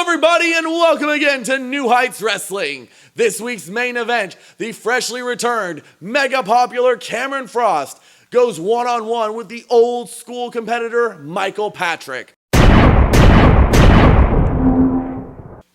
everybody, and welcome again to New Heights Wrestling. This week's main event, the freshly returned, mega popular Cameron Frost goes one-on-one with the old school competitor, Michael Patrick.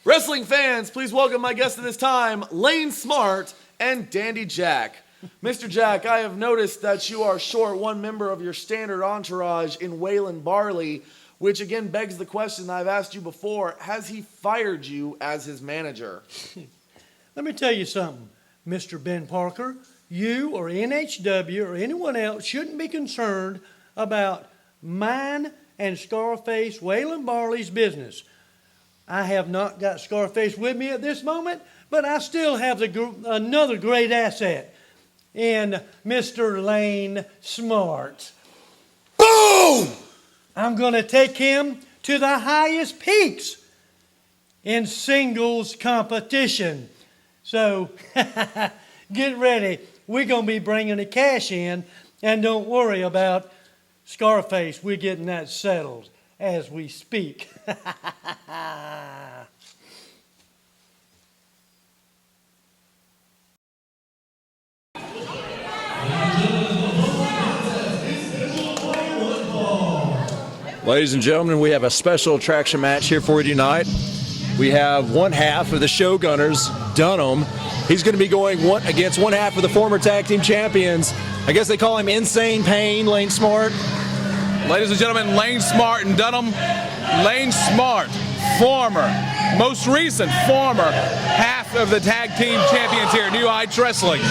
Wrestling fans, please welcome my guest at this time, Lane Smart and Dandy Jack. Mr. Jack, I have noticed that you are short one member of your standard entourage in Waylon Barley, which again begs the question I've asked you before, has he fired you as his manager? Let me tell you something, Mr. Ben Parker. You or NHW or anyone else shouldn't be concerned about mine and Scarface Waylon Barley's business. I have not got Scarface with me at this moment, but I still have another great asset in Mr. Lane Smart. Boom! I'm going to take him to the highest peaks in singles competition. So get ready. We're going to be bringing the cash in, and don't worry about Scarface. We're getting that settled as we speak. Ladies and gentlemen, we have a special attraction match here for you tonight. We have one half of the Showgunners, Dunham. He's going to be going against one half of the former tag team champions. I guess they call him Insane Pain, Lane Smart. Ladies and gentlemen, Lane Smart and Dunham. Lane Smart, most recent former half of the tag team champions here at New Heights Wrestling.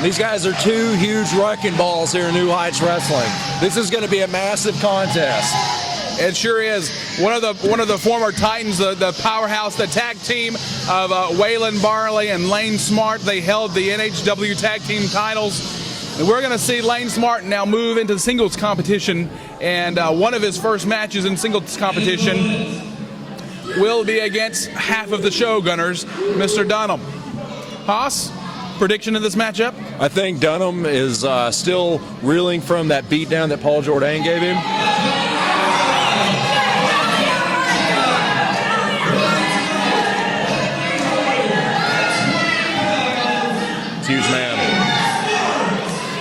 These guys are two huge wrecking balls here in New Heights Wrestling. This is going to be a massive contest. It sure is. One of the former Titans, the powerhouse, the tag team of Waylon Barley and Lane Smart. They held the NHW tag team titles. And we're going to see Lane Smart now move into singles competition. And one of his first matches in singles competition will be against half of the Showgunners, Mr. Dunham. Haas? Prediction of this matchup? I think Dunham is still reeling from that beatdown that Paul Jordane gave him. It's a huge man.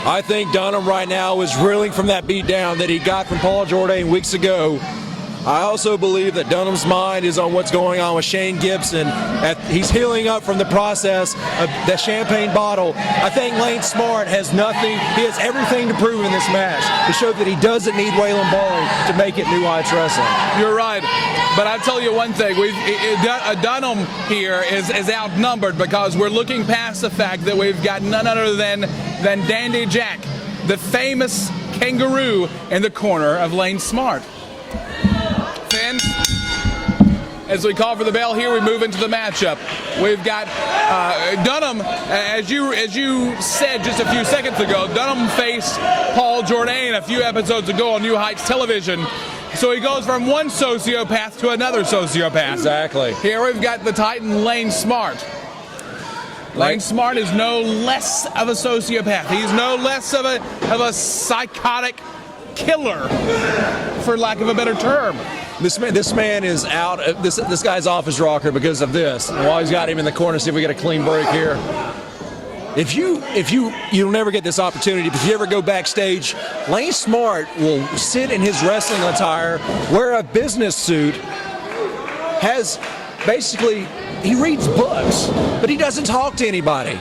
I think Dunham right now is reeling from that beatdown that he got from Paul Jordane weeks ago. I also believe that Dunham's mind is on what's going on with Shane Gibson. He's healing up from the process of the champagne bottle. I think Lane Smart has nothing. He has everything to prove in this match to show that he doesn't need Waylon Barley to make it New Heights Wrestling. You're right. But I'll tell you one thing. Dunham here is outnumbered because we're looking past the fact that we've got none other than Dandy Jack, the famous kangaroo in the corner of Lane Smart. Fans, as we call for the bell here, we move into the matchup. We've got Dunham, as you said just a few seconds ago, Dunham faced Paul Jordane a few episodes ago on New Heights Television. So he goes from one sociopath to another sociopath. Exactly. Here we've got the Titan Lane Smart. Lane Smart is no less of a sociopath. He's no less of a psychotic killer, for lack of a better term. This man is out. This guy's off his rocker because of this. And while he's got him in the corner, see if we get a clean break here. You'll never get this opportunity, but if you ever go backstage, Lane Smart will sit in his wrestling attire, wear a business suit, he reads books, but he doesn't talk to anybody.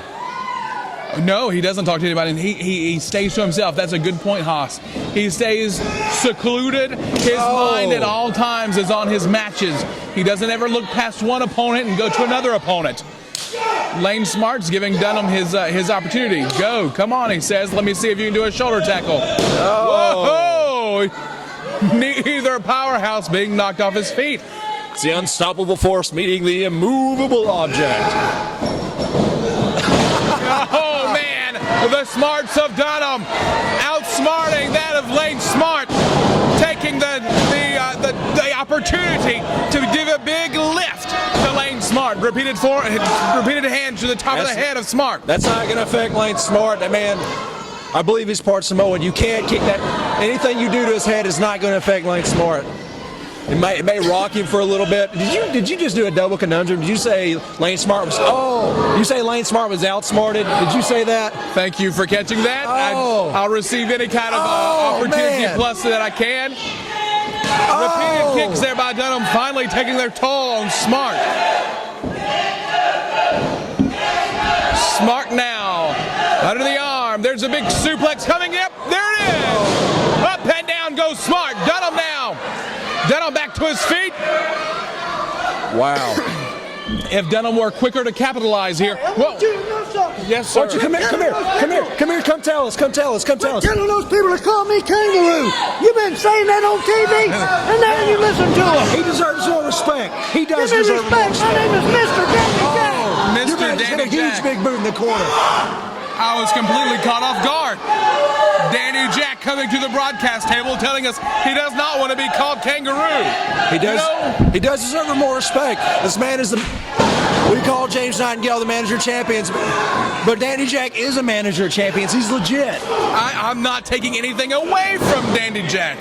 No, he doesn't talk to anybody, and he stays to himself. That's a good point, Haas. He stays secluded. His mind at all times is on his matches. He doesn't ever look past one opponent and go to another opponent. Lane Smart's giving Dunham his opportunity. Go, come on, he says. Let me see if you can do a shoulder tackle. Oh. Whoa! Neither powerhouse being knocked off his feet. It's the unstoppable force meeting the immovable object. Oh, man, the smarts of Dunham outsmarting that of Lane Smart, taking taking the opportunity to give a big lift to Lane Smart. Repeated hand to the top of the head of Smart. That's not going to affect Lane Smart. That man, I believe he's part Samoan. You can't kick that. Anything you do to his head is not going to affect Lane Smart. It may rock him for a little bit. Did you just do a double conundrum? Did you say Lane Smart was? Oh, you say Lane Smart was outsmarted? Did you say that? Thank you for catching that. Oh. I'll receive any kind of opportunity plus that I can. Repeated kicks there by Dunham, finally taking their toll on Smart. Smart now under the arm. There's a big suplex coming up. There it is. Up and down goes Smart. Dunham now. Dunham back to his feet. Wow. If Dunham were quicker to capitalize here. Whoa. Yes, sir. Come here. Come tell us. Telling those people to call me kangaroo. You've been saying that on TV, and now you listen to him. He deserves more respect. He does Give me deserve more respect. My name is Mr. Danny Jack. Mr. Your man's got a Danny huge Jack. big boot in the corner. I was completely caught off guard. Danny Jack coming to the broadcast table telling us he does not want to be called kangaroo. He does. He does deserve more respect. This man is the. We call James Nightingale the manager of champions, but Danny Jack is a manager of champions. He's legit. I'm not taking anything away from Danny Jack.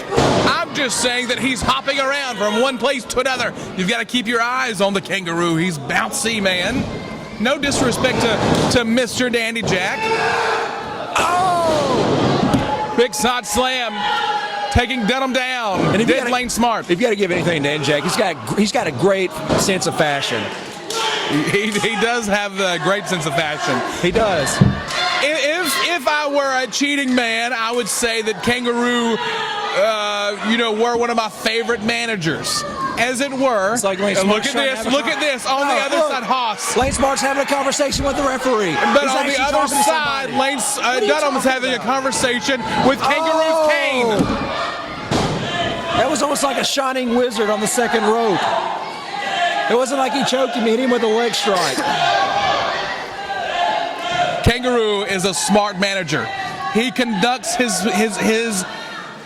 I'm just saying that he's hopping around from one place to another. You've got to keep your eyes on the kangaroo. He's bouncy, man. No disrespect to Mr. Danny Jack. Oh! Big side slam, taking Dunham down. And if you Dead gotta- Lane Smart. If you got to give anything to Danny Jack, he's got a great sense of fashion. He does have a great sense of fashion. He does. If I were a cheating man, I would say that Kangaroo, were one of my favorite managers. As it were. It's like Lane Smart's look at this. On the other side, Haas. Lane Smart's having a conversation with the referee. But He's on the actually other talking to side, somebody. Dunham's having a conversation with Kangaroo's cane. That was almost like a shining wizard on the second rope. It wasn't like he choked him, he hit him with a leg strike. Kangaroo is a smart manager. He conducts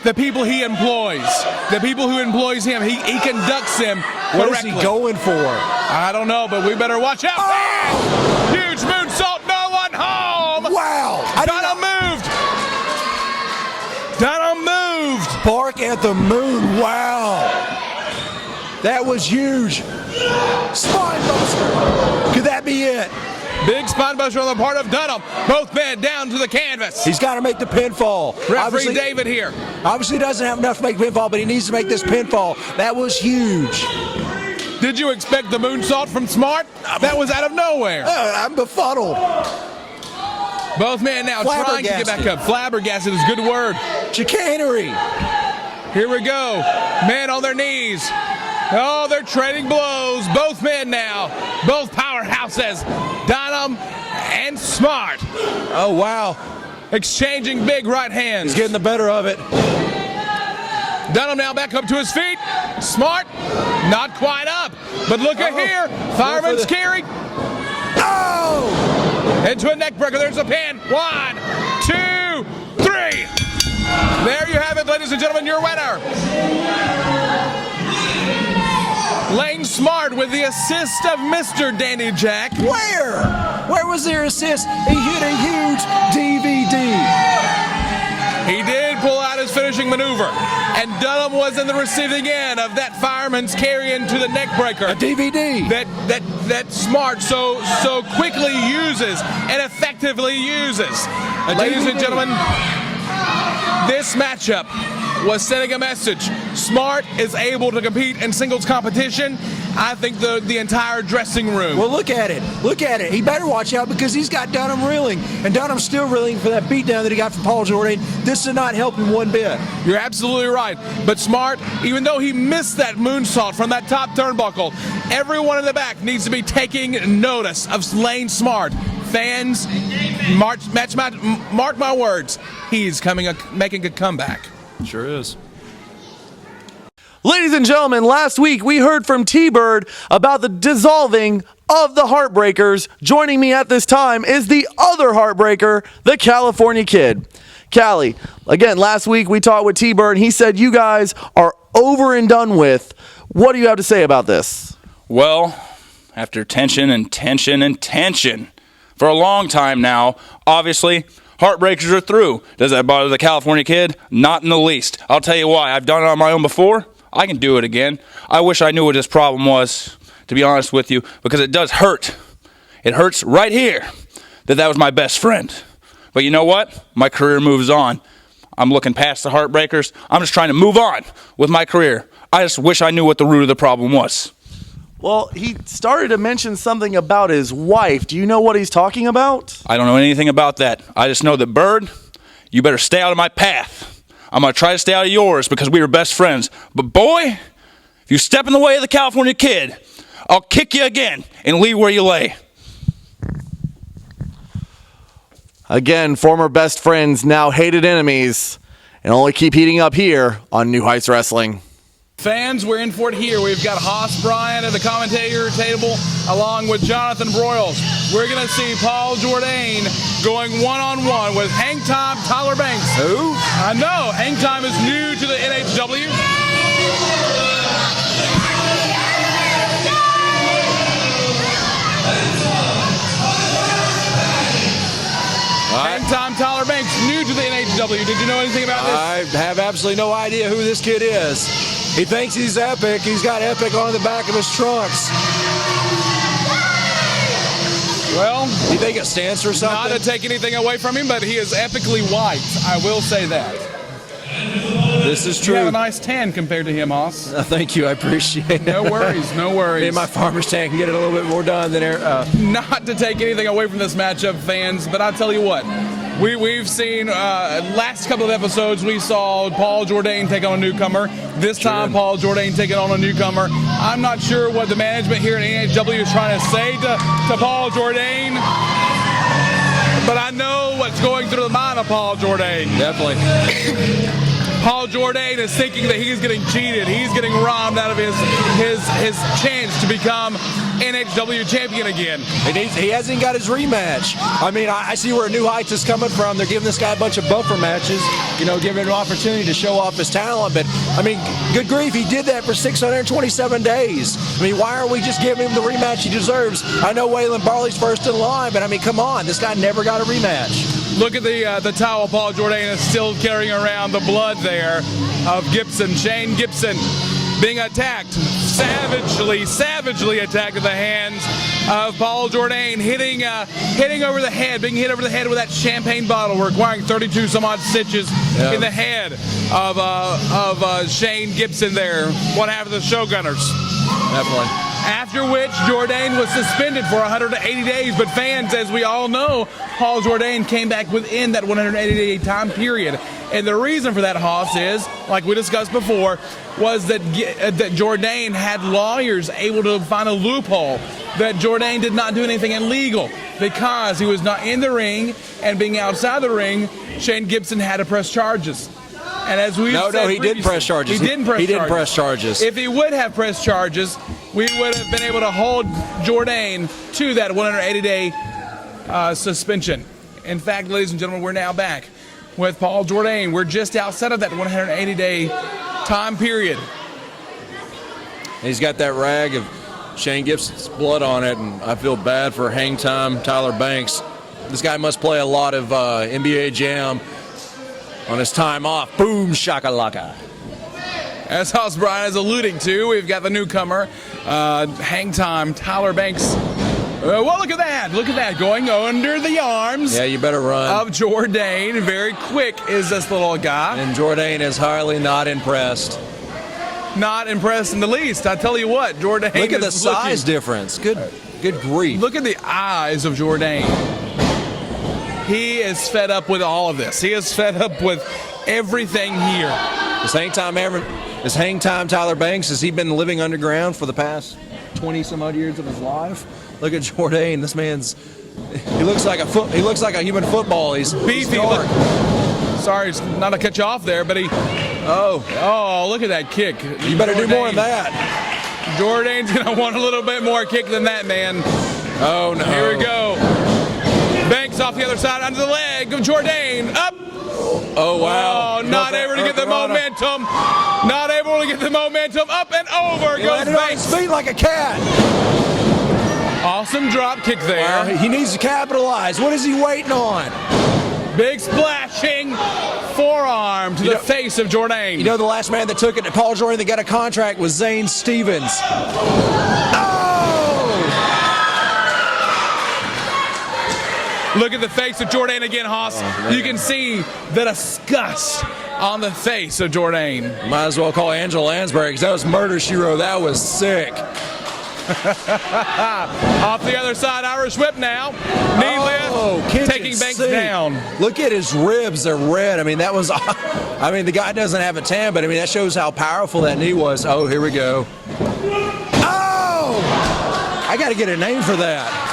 the people he employs, the people who employs him, he conducts them correctly. What is he going for? I don't know, but we better watch out. Oh! Huge moonsault, no one home. Wow. Dunham moved. Bark at the moon. Wow. That was huge. Spine buster. Could that be it? Big spine buster on the part of Dunham. Both men down to the canvas. He's got to make the pinfall. Referee David here. Obviously doesn't have enough to make pinfall, but he needs to make this pinfall. That was huge. Did you expect the moonsault from Smart? That was out of nowhere. I'm befuddled. Both men now trying to get back up. Flabbergasted is a good word. Chicanery. Here we go. Men on their knees. Oh, they're trading blows. Both men now. Both powerhouses. Dunham and Smart. Oh, wow. Exchanging big right hands. He's getting the better of it. Dunham now back up to his feet. Smart, not quite up. But look at here. Fireman's carry. Oh! Into a neck breaker. There's a pin. 1, 2, 3. There you have it, ladies and gentlemen, your winner. Lane Smart with the assist of Mr. Danny Jack. Where? Where was their assist? He hit a huge DVD. He did pull out his finishing maneuver, and Dunham was in the receiving end of that fireman's carry into the neck breaker. A DVD. That Smart so quickly uses and effectively uses. Ladies and gentlemen, this matchup was sending a message. Smart is able to compete in singles competition. I think the entire dressing room. Well, look at it. Look at it. He better watch out because he's got Dunham reeling. And Dunham's still reeling for that beatdown that he got from Paul Jordane. This did not help him one bit. You're absolutely right. But Smart, even though he missed that moonsault from that top turnbuckle, everyone in the back needs to be taking notice of Lane Smart. Fans, mark my words, he's making a comeback. Sure is. Ladies and gentlemen, last week we heard from T-Bird about the dissolving of the Heartbreakers. Joining me at this time is the other Heartbreaker, the California Kid. Callie, again, last week we talked with T-Bird and he said you guys are over and done with. What do you have to say about this? Well, after tension and tension and tension for a long time now, obviously, Heartbreakers are through. Does that bother the California Kid? Not in the least. I'll tell you why. I've done it on my own before. I can do it again. I wish I knew what his problem was, to be honest with you, because it does hurt. It hurts right here that was my best friend. But you know what? My career moves on. I'm looking past the Heartbreakers. I'm just trying to move on with my career. I just wish I knew what the root of the problem was. Well, he started to mention something about his wife. Do you know what he's talking about? I don't know anything about that. I just know that, Bird, you better stay out of my path. I'm going to try to stay out of yours because we were best friends. But boy, if you step in the way of the California Kid, I'll kick you again and leave where you lay. Again, former best friends, now hated enemies, and only keep heating up here on New Heights Wrestling. Fans, we're in for it here. We've got Haas Bryant at the commentator table along with Jonathan Broyles. We're going to see Paul Jordane going one-on-one with Hang Time Tyler Banks. Who? I know. Hang Time is new to the NHW. Hang Time Tyler Banks, new to the NHW. Did you know anything about this? I have absolutely no idea who this kid is. He thinks he's epic. He's got epic on the back of his trunks. Well, Do you think it stands for something? not to take anything away from him, but he is epically white. I will say that. This is You true. have a nice tan compared to him, Haas. Thank you. I appreciate it. No worries, no worries. Me and my farmer's tan can get it a little bit more done than Not to take anything away from this matchup, fans, but I'll tell you what. We've seen, last couple of episodes, we saw Paul Jordane take on a newcomer. This time, Paul Jordane taking on a newcomer. I'm not sure what the management here at NHW is trying to say to Paul Jordane, but I know what's going through the mind of Paul Jordane. Definitely. Paul Jordane is thinking that he's getting cheated. He's getting robbed out of his chance to become NHW champion again. He hasn't got his rematch. I mean, I see where New Heights is coming from. They're giving this guy a bunch of bumper matches, giving him an opportunity to show off his talent. But, I mean, good grief, he did that for 627 days. I mean, why aren't we just giving him the rematch he deserves? I know Waylon Barley's first in line, but, I mean, come on. This guy never got a rematch. Look at the towel Paul Jordane is still carrying around, the blood there of Gibson. Shane Gibson being attacked, savagely attacked at the hands of Paul Jordane, hitting over the head, being hit over the head with that champagne bottle, requiring 32 some odd stitches in the head of Shane Gibson there, one half of the Showgunners. Definitely. After which, Jordane was suspended for 180 days. But fans, as we all know, Paul Jordane came back within that 180-day time period. And the reason for that, Haas, is, like we discussed before, was that Jordane had lawyers able to find a loophole that Jordane did not do anything illegal because he was not in the ring, and being outside the ring, Shane Gibson had to press charges. And as we he didn't press charges. He didn't press charges. If he would have pressed charges, we would have been able to hold Jordane to that 180-day suspension. In fact, ladies and gentlemen, we're now back with Paul Jordane. We're just outside of that 180-day time period. He's got that rag of Shane Gibson's blood on it, and I feel bad for Hang Time Tyler Banks. This guy must play a lot of NBA Jam on his time off. Boom shakalaka. As Haas Bryan is alluding to, we've got the newcomer, Hang Time Tyler Banks. Well, look at that, going under the arms. Yeah, you better run. Of Jordane. Very quick is this little guy. And Jordane is highly not impressed. Not impressed in the least. I tell you what, Jordane. Look at the size difference. Good grief. Look at the eyes of Jordane. He is fed up with all of this. He is fed up with everything here. Is Hang Time Tyler Banks, has he been living underground for the past 20 some odd years of his life? Look at Jordane. This man's, he looks like a human football. He's beefy. Sorry, not to cut you off there, but oh, look at that kick. You better do more than that. Jordane's gonna want a little bit more kick than that, man. Oh no. Here we go. Banks off the other side, under the leg of Jordane. Up. Oh, wow. Oh, not able to get the momentum. Not able to get the momentum. Up and over He goes landed on his Banks. feet like a cat. Awesome drop kick there. He needs to capitalize. What is he waiting on? Big splashing forearm to the face of Jordane. You know, the last man that took it to Paul Jordane that got a contract was Zane Stevens. Look at the face of Jordane again, Haas. You can see the disgust on the face of Jordane. Might as well call Angela Lansbury because that was Murder, She Wrote. That was sick. Off the other side, Irish whip now. Knee lift, taking Banks down. Look at his ribs, they're red. I mean, that was, I mean, the guy doesn't have a tan, but I mean, that shows how powerful that knee was. Oh, here we go. Oh! I got to get a name for that.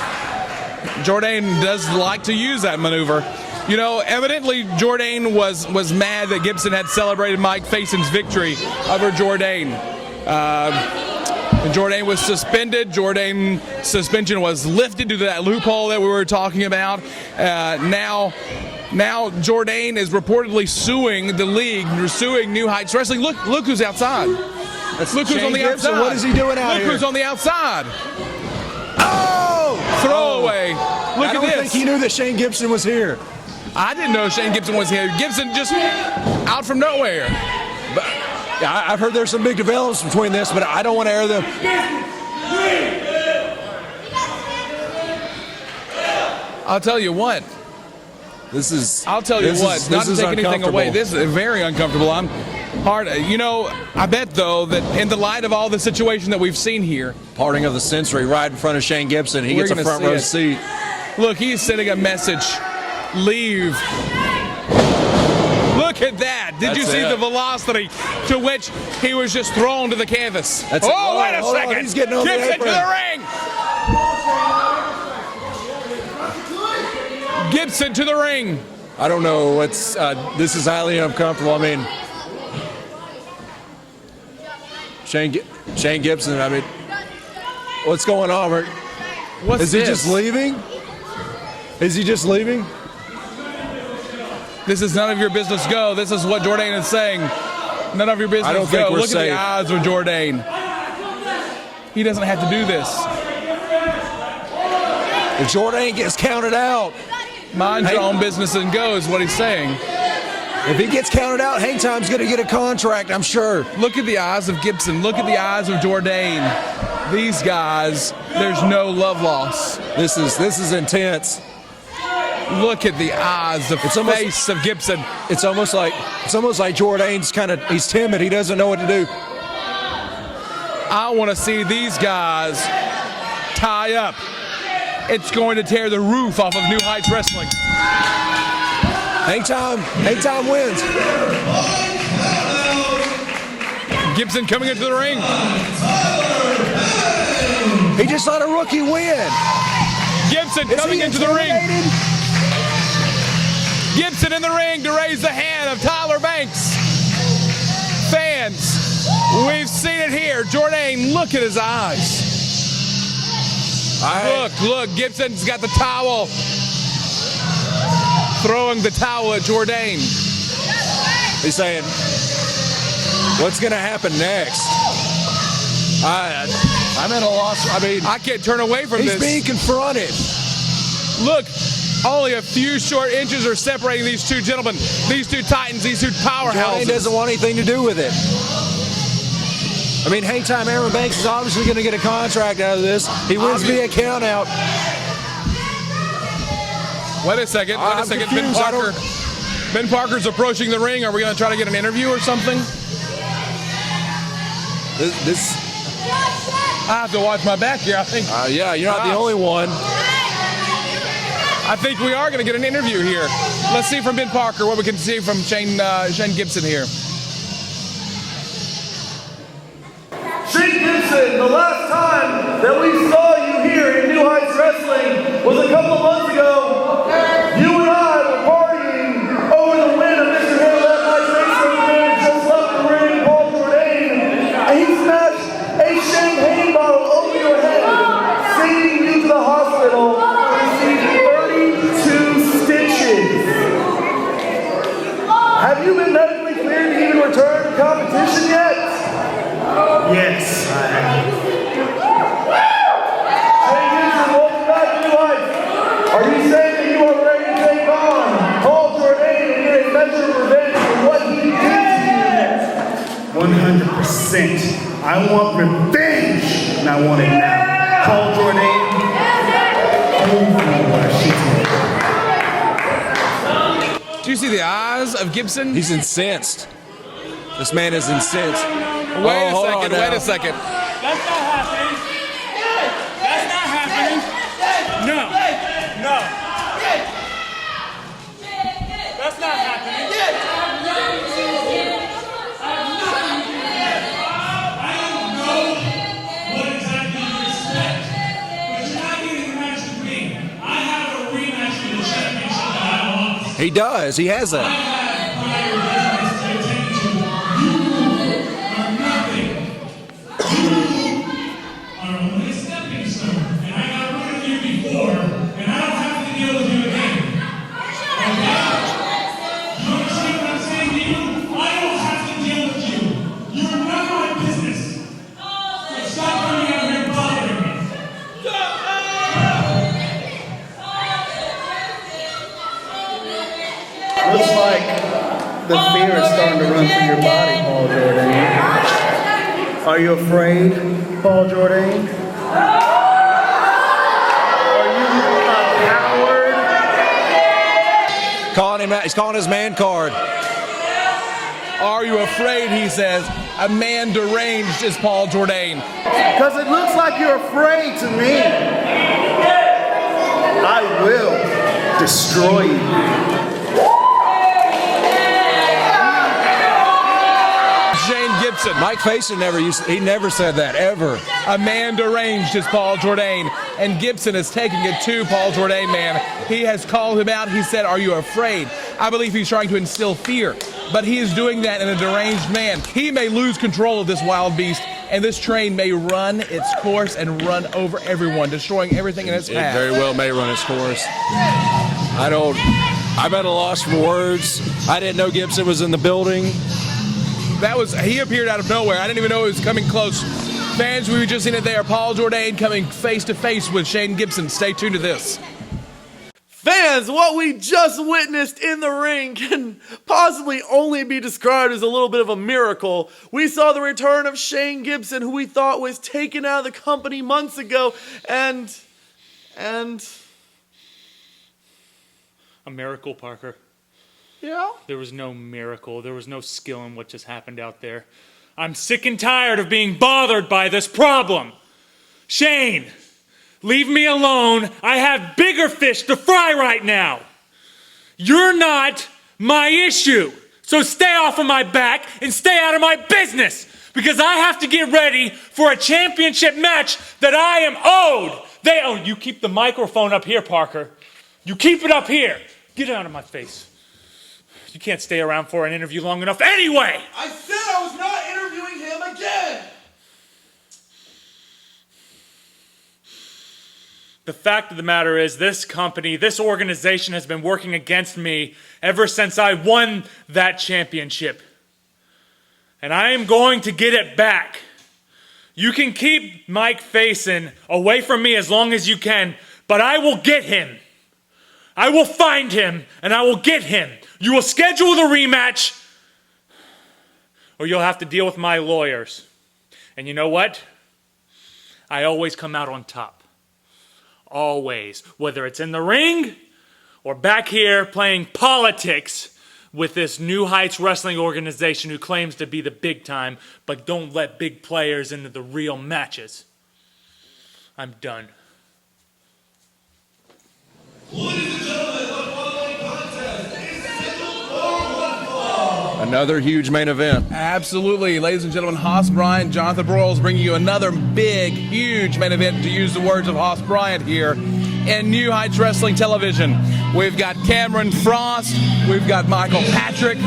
Jordane does like to use that maneuver. You know, evidently Jordane was mad that Gibson had celebrated Mike Fason's victory over Jordane. Jordane was suspended. Jordane's suspension was lifted due to that loophole that we were talking about. Now Jordane is reportedly suing the league, suing New Heights Wrestling. Look who's outside. Look who's on the Gibson. outside. What is he doing out here? here? Look who's on the outside. Oh! Throwaway. Look I don't at this. think he knew that Shane Gibson was here. I didn't know Shane Gibson was here. Gibson just out from nowhere. But yeah, I've heard there's some big developments between this, but I don't want to air them. I'll tell you what. I'll tell you what. Not to take anything away. This is very uncomfortable. I'm hard. You know, I bet though that in the light of all the situation that we've seen here, Parting of the century right in front of Shane Gibson. He gets a front row seat. Look, he's sending a message. Leave. Look at that. Did you see the velocity to which he was just thrown to the canvas? Wait a second. He's getting on the Gibson apron. to the ring. Gibson to the ring. I don't know what's. This is highly uncomfortable. I mean, Shane Gibson. I mean, what's going on? Is he just leaving? Is he just leaving? This is none of your business. Go. This is what Jordane is saying. None of your business. I don't think go. we're Look safe. at the eyes of Jordane. He doesn't have to do this. If Jordane gets counted out, mind your own business and go is what he's saying. If he gets counted out, Hang Time's going to get a contract, I'm sure. Look at the eyes of Gibson. Look at the eyes of Jordane. These guys, there's no love loss. This is intense. Look at the eyes, the face of Gibson. It's almost like Jordane's he's timid. He doesn't know what to do. I want to see these guys tie up. It's going to tear the roof off of New Heights Wrestling. Hang Time wins. Gibson coming into the ring. He just let a rookie win. Gibson coming into the ring. Gibson in the ring to raise the hand of Tyler Banks. Fans, we've seen it here. Jordane, look at his eyes. Look, Gibson's got the towel. Throwing the towel at Jordane. He's saying, what's going to happen next? I'm at a loss. I mean, I can't turn away from this. He's being confronted. Look, only a few short inches are separating these two gentlemen, these two titans, these two powerhouses. Jordane doesn't want anything to do with it. I mean, Hang Time Aaron Banks is obviously going to get a contract out of this. He wins via count out. Wait a second. Ben Parker's approaching the ring. Are we going to try to get an interview or something? I have to watch my back here, I think. Yeah, you're not the only one. I think we are going to get an interview here. Let's see from Ben Parker what we can see from Shane Gibson here. Shane Gibson, the last time that we saw you here in New Heights Wrestling was a couple of months ago. You and I were partying over the win of Mr. Hill that Mike Mason man just left the ring, Paul Jordane, and he smashed a champagne bottle over your head, sending you to the hospital, receiving 32 stitches. I want revenge, and I want it now. Paul Jordane. Do you see the eyes of Gibson? He's incensed. This man is incensed. Wait a second. That's not happening. That's not happening. No. That's not happening. I don't know what exactly you expect, but you're not getting a match with me. I have a rematch for the championship that I lost. He does. He has that. Looks like the fear is starting to run through your body, Paul Jordane. Are you afraid, Paul Jordane? Are you a coward? Calling him out. He's calling his man card. Are you afraid, he says. A man deranged is Paul Jordane. Because it looks like you're afraid to me. I will destroy you. Shane Gibson. Mike Faison never said that, ever. A man deranged is Paul Jordane. And Gibson is taking it to Paul Jordane, man. He has called him out. He said, are you afraid? I believe he's trying to instill fear. But he is doing that in a deranged man. He may lose control of this wild beast, and this train may run its course and run over everyone, destroying everything in its path. It very well may run its course. I'm at a loss for words. I didn't know Gibson was in the building. He appeared out of nowhere. I didn't even know he was coming close. Fans, we've just seen it there. Paul Jordane coming face to face with Shane Gibson. Stay tuned to this. Fans, what we just witnessed in the ring can possibly only be described as a little bit of a miracle. We saw the return of Shane Gibson, who we thought was taken out of the company months ago, and... A miracle, Parker. Yeah? There was no miracle. There was no skill in what just happened out there. I'm sick and tired of being bothered by this problem. Shane, leave me alone. I have bigger fish to fry right now. You're not my issue. So stay off of my back and stay out of my business, because I have to get ready for a championship match that I am owed. You keep the microphone up here, Parker. You keep it up here. Get out of my face. You can't stay around for an interview long enough anyway. I said I was not interviewing him again. The fact of the matter is, this company, this organization has been working against me ever since I won that championship. And I am going to get it back. You can keep Mike Faison away from me as long as you can, but I will get him. I will find him, and I will get him. You will schedule the rematch, or you'll have to deal with my lawyers. And you know what? I always come out on top. Always. Whether it's in the ring or back here playing politics with this New Heights Wrestling organization who claims to be the big time, but don't let big players into the real matches. I'm done. Ladies and gentlemen, the following contest is scheduled for one fall. Another huge main event. Absolutely. Ladies and gentlemen, Haas Bryant, Jonathan Broyles bringing you another big, huge main event, to use the words of Haas Bryant here in New Heights Wrestling Television. We've got Cameron Frost. We've got Michael Patrick.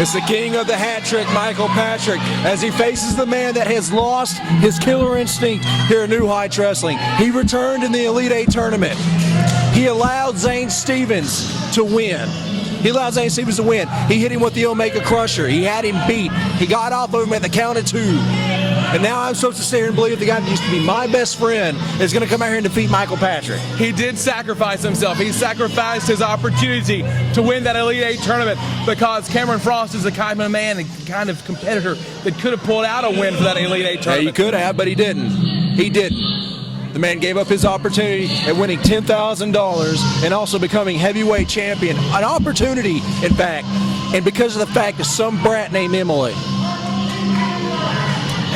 It's the king of the hat trick, Michael Patrick, as he faces the man that has lost his killer instinct here at New Heights Wrestling. He returned in the Elite Eight tournament. He allowed Zane Stevens to win. He hit him with the Omega Crusher. He had him beat. He got off of him at the count of 2. And now I'm supposed to sit here and believe the guy that used to be my best friend is going to come out here and defeat Michael Patrick. He did sacrifice himself. He sacrificed his opportunity to win that Elite Eight tournament because Cameron Frost is the kind of man, the kind of competitor that could have pulled out a win for that Elite Eight tournament. Yeah, he could have, but he didn't. He didn't. The man gave up his opportunity at winning $10,000 and also becoming heavyweight champion. An opportunity, in fact, and because of the fact of some brat named Emily.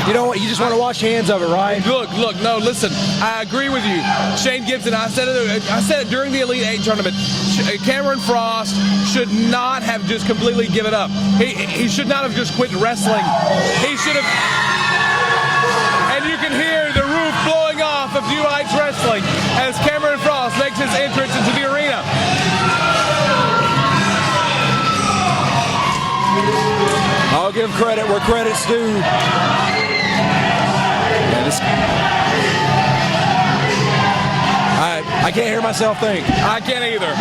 You know what? You just want to wash hands of it, right? Look, no, listen. I agree with you. Shane Gibson, I said it during the Elite Eight tournament. Cameron Frost should not have just completely given up. He should not have just quit wrestling. He should have. And you can hear the roof blowing off of New Heights Wrestling as Cameron Frost makes his entrance into the arena. I'll give credit where credit's due. I can't hear myself think. I can't either.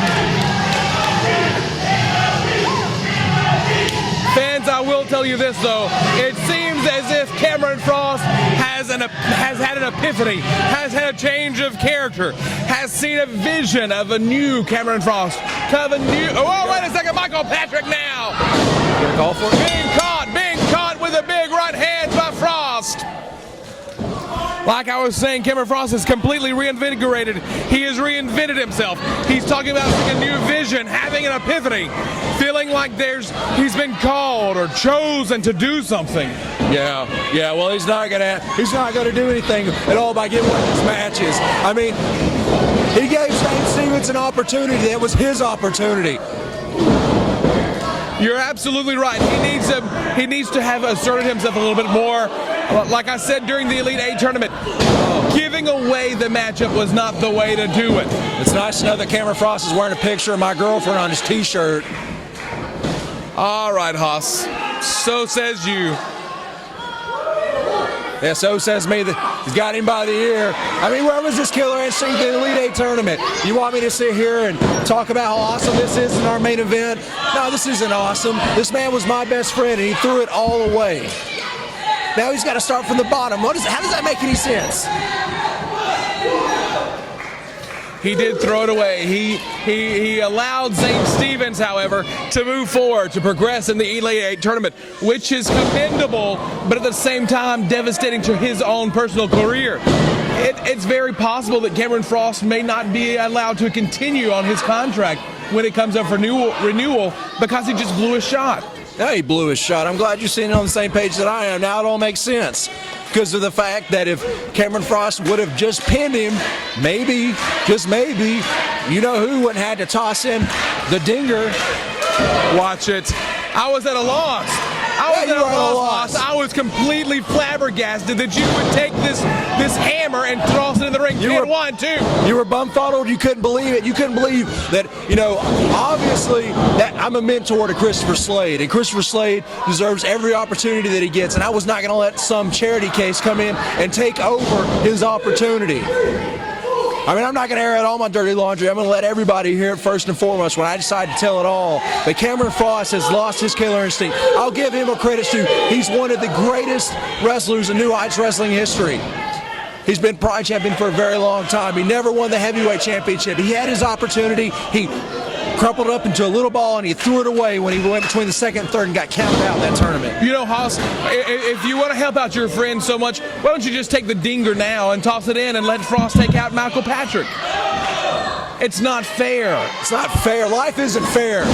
Fans, I will tell you this though. It seems as if Cameron Frost has had an epiphany, has had a change of character, has seen a vision of a new Cameron Frost. Kind of a new. Oh, wait a second, Michael Patrick now. Gonna call for it? Being caught with a big right hand by Frost. Like I was saying, Cameron Frost is completely reinvigorated. He has reinvented himself. He's talking about having a new vision, having an epiphany, feeling like he's been called or chosen to do something. Yeah. Well, he's not gonna do anything at all by getting one of these matches. I mean, he gave Shane Stevens an opportunity that was his opportunity. You're absolutely right. He needs to have asserted himself a little bit more. Like I said during the Elite Eight tournament, giving away the matchup was not the way to do it. It's nice to know that Cameron Frost is wearing a picture of my girlfriend on his T-shirt. All right, Haas. So says you. Yeah, so says me that he's got him by the ear. I mean, where was this killer instinct in the Elite Eight tournament? You want me to sit here and talk about how awesome this is in our main event? No, this isn't awesome. This man was my best friend, and he threw it all away. Now he's got to start from the bottom. How does that make any sense? He did throw it away. He allowed Zane Stevens, however, to move forward, to progress in the Elite Eight tournament, which is commendable, but at the same time devastating to his own personal career. It's very possible that Cameron Frost may not be allowed to continue on his contract when it comes up for renewal because he just blew his shot. Now he blew his shot. I'm glad you're seeing it on the same page that I am. Now it all makes sense. Because of the fact that if Cameron Frost would have just pinned him, maybe, just maybe, you know who wouldn't have had to toss in the dinger. Watch it. I was at a loss. I was completely flabbergasted that you would take this hammer and toss it in the ring. You were bumfuddled. You couldn't believe it. You couldn't believe that, obviously that I'm a mentor to Christopher Slade, and Christopher Slade deserves every opportunity that he gets, and I was not going to let some charity case come in and take over his opportunity. I mean, I'm not going to air out all my dirty laundry. I'm going to let everybody hear it first and foremost when I decide to tell it all. But Cameron Frost has lost his killer instinct. I'll give him a credit too. He's one of the greatest wrestlers in New Heights Wrestling history. He's been Pride champion for a very long time. He never won the heavyweight championship. He had his opportunity. He crumpled up into a little ball and he threw it away when he went between the second and third and got counted out in that tournament. Haas, if you want to help out your friend so much, why don't you just take the dinger now and toss it in and let Frost take out Michael Patrick? It's not fair. It's not fair. Life isn't fair.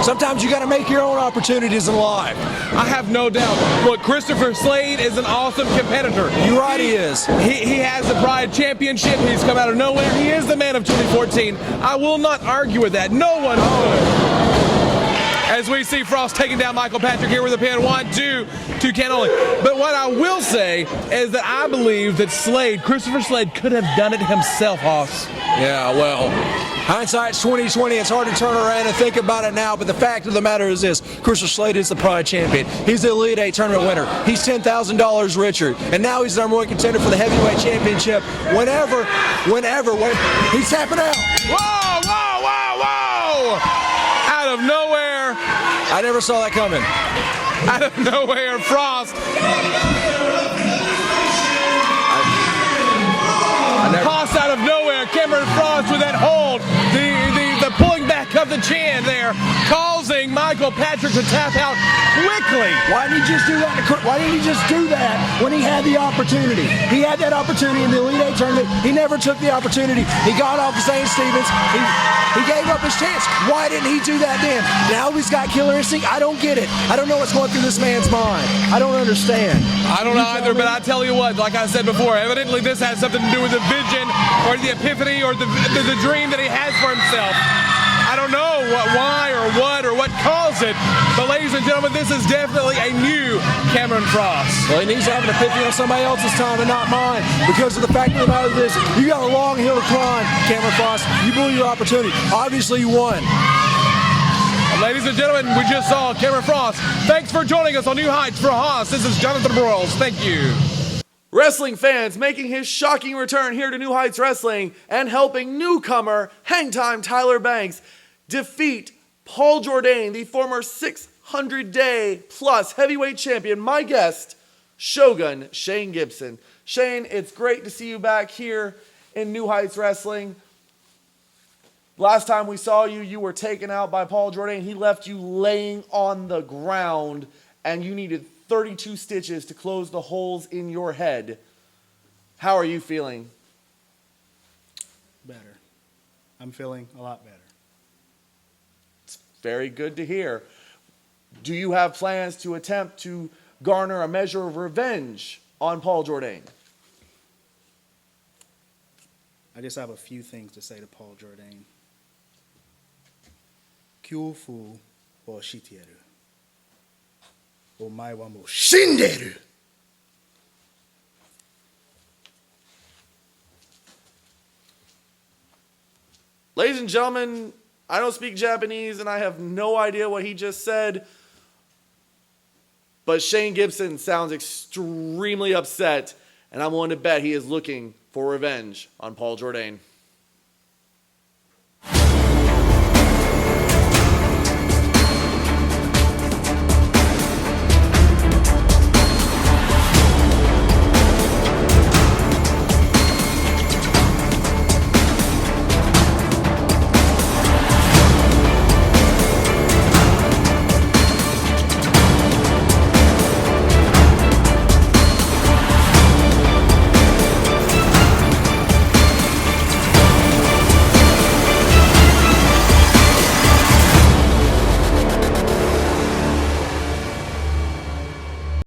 Sometimes you got to make your own opportunities in life. I have no doubt. Look, Christopher Slade is an awesome competitor. You're right, he is. He has the Pride Championship. He's come out of nowhere. He is the man of 2014. I will not argue with that. No one would. As we see Frost taking down Michael Patrick here with a pin. 1, 2 count only. But what I will say is that I believe that Christopher Slade could have done it himself, Haas. Yeah, well, hindsight's 20/20. It's hard to turn around and think about it now, but the fact of the matter is this: Christopher Slade is the Pride champion. He's the Elite Eight tournament winner. He's $10,000 richer, and now he's the #1 contender for the heavyweight championship. Whenever, he's tapping out. Whoa! Out of nowhere. I never saw that coming. Out of nowhere, Frost hold, the pulling back of the chin there, causing Michael Patrick to tap out quickly. Why didn't he just do that? Why didn't he just do that when he had the opportunity? He had that opportunity in the Elite Eight tournament. He never took the opportunity. He got off Zane Stevens. He gave up his chance. Why didn't he do that then? Now he's got killer instinct. I don't get it. I don't know what's going through this man's mind. I don't understand. I don't know either, but I tell you what, like I said before, evidently this has something to do with the vision or the epiphany or the dream that he has for himself. I don't know why or what caused it, but ladies and gentlemen, this is definitely a new Cameron Frost. Well, he needs to have an epiphany on somebody else's time and not mine, because of the fact of the matter is, you got a long hill to climb, Cameron Frost. You blew your opportunity. Obviously, you won. Ladies and gentlemen, we just saw Cameron Frost. Thanks for joining us on New Heights for Haas. This is Jonathan Broyles. Thank you. Wrestling fans making his shocking return here to New Heights Wrestling and helping newcomer Hang Time Tyler Banks defeat Paul Jordane, the former 600-day plus heavyweight champion. My guest, Shogun Shane Gibson. Shane, it's great to see you back here in New Heights Wrestling. Last time we saw you, you were taken out by Paul Jordane. He left you laying on the ground, and you needed 32 stitches to close the holes in your head. How are you feeling? Better. I'm feeling a lot better. It's very good to hear. Do you have plans to attempt to garner a measure of revenge on Paul Jordane? I just have a few things to say to Paul Jordane. Kyofu wo shiteru. Omae wa mou shinderu. Ladies and gentlemen, I don't speak Japanese and I have no idea what he just said, but Shane Gibson sounds extremely upset, and I'm willing to bet he is looking for revenge on Paul Jordane.